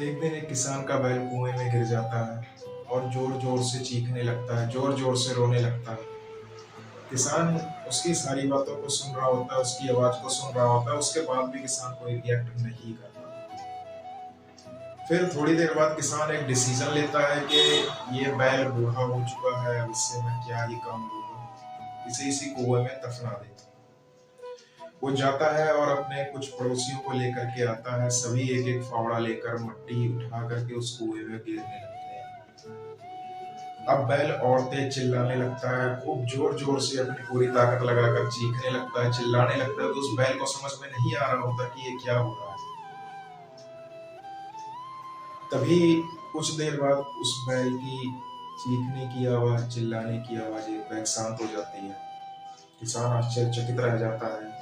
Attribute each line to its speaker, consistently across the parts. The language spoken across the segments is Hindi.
Speaker 1: एक दिन एक किसान का बैल कुएं में गिर जाता है और जोर जोर से चीखने लगता है, जोर जोर से रोने लगता है। किसान उसकी सारी बातों को सुन रहा होता है, उसकी आवाज को सुन रहा होता है, उसके बाद भी किसान कोई रिएक्ट नहीं करता। फिर थोड़ी देर बाद किसान एक डिसीजन लेता है कि ये बैल बूढ़ा हो चुका है, अब इससे मैं क्या ही काम लूंगा, इसे इसी कुएं में दफना दे। वो जाता है और अपने कुछ पड़ोसियों को लेकर के आता है। सभी एक एक फावड़ा लेकर मिट्टी उठा करके उस कुएं में गिरने लगते हैं। अब बैल और तेज चिल्लाने लगता है, खूब जोर जोर से अपनी पूरी ताकत लगाकर चीखने लगता है, चिल्लाने लगता है। तो उस बैल को समझ में नहीं आ रहा होता कि ये क्या हो रहा है। तभी कुछ देर बाद उस बैल की चीखने की आवाज, चिल्लाने की आवाज एकदम शांत हो जाती है। किसान आश्चर्यचकित रह जाता है।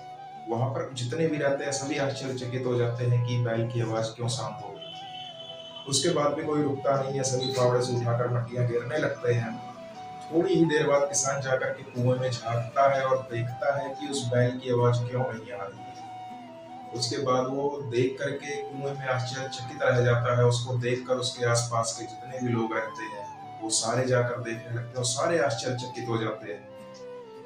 Speaker 1: वहां पर जितने भी रहते हैं सभी आश्चर्यचकित हो जाते हैं कि बैल की आवाज क्यों शांत हो गई। उसके बाद भी कोई रुकता नहीं है, सभी फावड़े से उठाकर मट्टियां गिरने लगते हैं। थोड़ी ही देर बाद किसान जाकर के कुएं में झांकता है और देखता है कि उस बैल की आवाज क्यों नहीं आ रही है। उसके बाद वो देख करके कुएं में आश्चर्यचकित रह जाता है। उसको देखकर उसके आसपास के जितने भी लोग रहते हैं वो सारे जाकर देखने लगते हैं और सारे आश्चर्यचकित हो जाते हैं,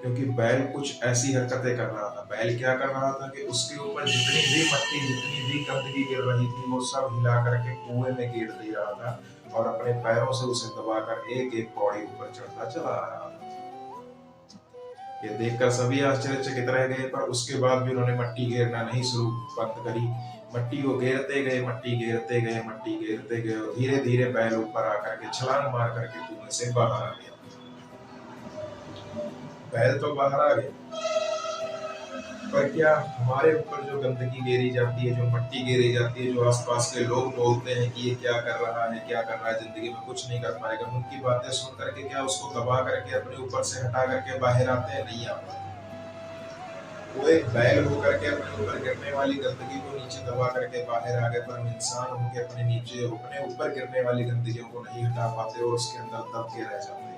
Speaker 1: क्योंकि बैल कुछ ऐसी हरकतें कर रहा था। बैल क्या कर रहा था कि उसके ऊपर जितनी भी मट्टी, जितनी भी गंदगी गिर रही थी वो सब हिला करके कुएं में गिर दे रहा था और अपने पैरों से उसे दबाकर एक एक पौड़ी ऊपर चढ़ता चला आ रहा था। ये देखकर सभी आश्चर्यचकित रह गए, पर उसके बाद भी उन्होंने मट्टी घेरना नहीं शुरू बंद करी। मट्टी को घेरते गए, मट्टी घेरते गए, मट्टी घेरते गए और धीरे धीरे बैल ऊपर आकर के छलांग मार करके कुएं से बाहर आ गया। बैल तो बाहर आ गया, पर क्या हमारे ऊपर जो गंदगी गेरी जाती है, जो मट्टी गेरी जाती है, जो आसपास के लोग बोलते हैं कि ये क्या कर रहा है, क्या कर रहा है, जिंदगी में कुछ नहीं कर पाएगा, उनकी बातें सुन करके क्या उसको दबा करके अपने ऊपर से हटा करके बाहर आते हैं? नहीं आ पाते। वो एक बैल होकर के अपने ऊपर गिरने वाली गंदगी को नीचे दबा करके बाहर आ गए, पर हम इंसान होकर अपने नीचे अपने ऊपर गिरने वाली गंदगियों को नहीं हटा पाते और उसके अंदर दब के रह जाते हैं।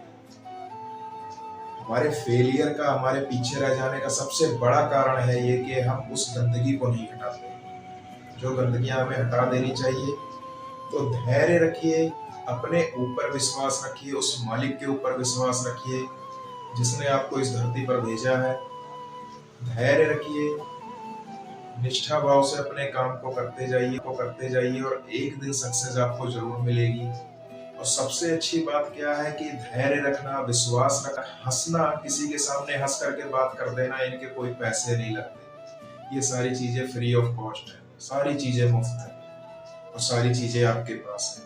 Speaker 1: हमारे फेलियर का, हमारे पीछे रह जाने का सबसे बड़ा कारण है ये कि हम उस गंदगी को नहीं हटाते। जो गंदगियां हमें हटा देनी चाहिए, तो धैर्य रखिए, अपने ऊपर विश्वास रखिए, उस मालिक के ऊपर विश्वास रखिए जिसने आपको इस धरती पर भेजा है। धैर्य रखिए, निष्ठा भाव से अपने काम को करते जाइए और एक दिन सक्सेस आपको जरूर मिलेगी। और सबसे अच्छी बात क्या है कि धैर्य रखना, विश्वास रखना, हंसना, किसी के सामने हंस करके बात कर देना, इनके कोई पैसे नहीं लगते। ये सारी चीजें फ्री ऑफ कॉस्ट है, सारी चीजें मुफ्त है और सारी चीजें आपके पास है।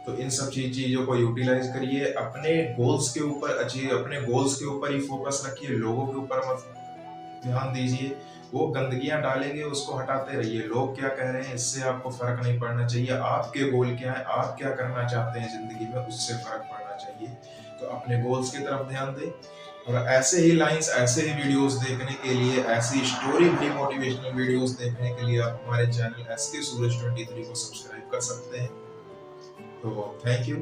Speaker 1: तो इन सब चीजों को यूटिलाइज करिए, अपने गोल्स के ऊपर अपने गोल्स के ऊपर ही फोकस रखिए, लोगों के ऊपर मत ध्यान दीजिए। वो गंदगियां डालेंगे उसको हटाते रहिए। लोग क्या कह रहे हैं इससे आपको फर्क नहीं पड़ना चाहिए। आपके गोल क्या है, आप क्या करना चाहते हैं जिंदगी में, उससे फर्क पड़ना चाहिए। तो अपने गोल्स की तरफ ध्यान दें और ऐसे ही लाइंस, ऐसे ही वीडियोस देखने के लिए, ऐसी स्टोरी भी मोटिवेशनल वीडियोस देखने के लिए आप हमारे चैनल SK Suraj 23 को सब्सक्राइब कर सकते हैं। तो थैंक यू।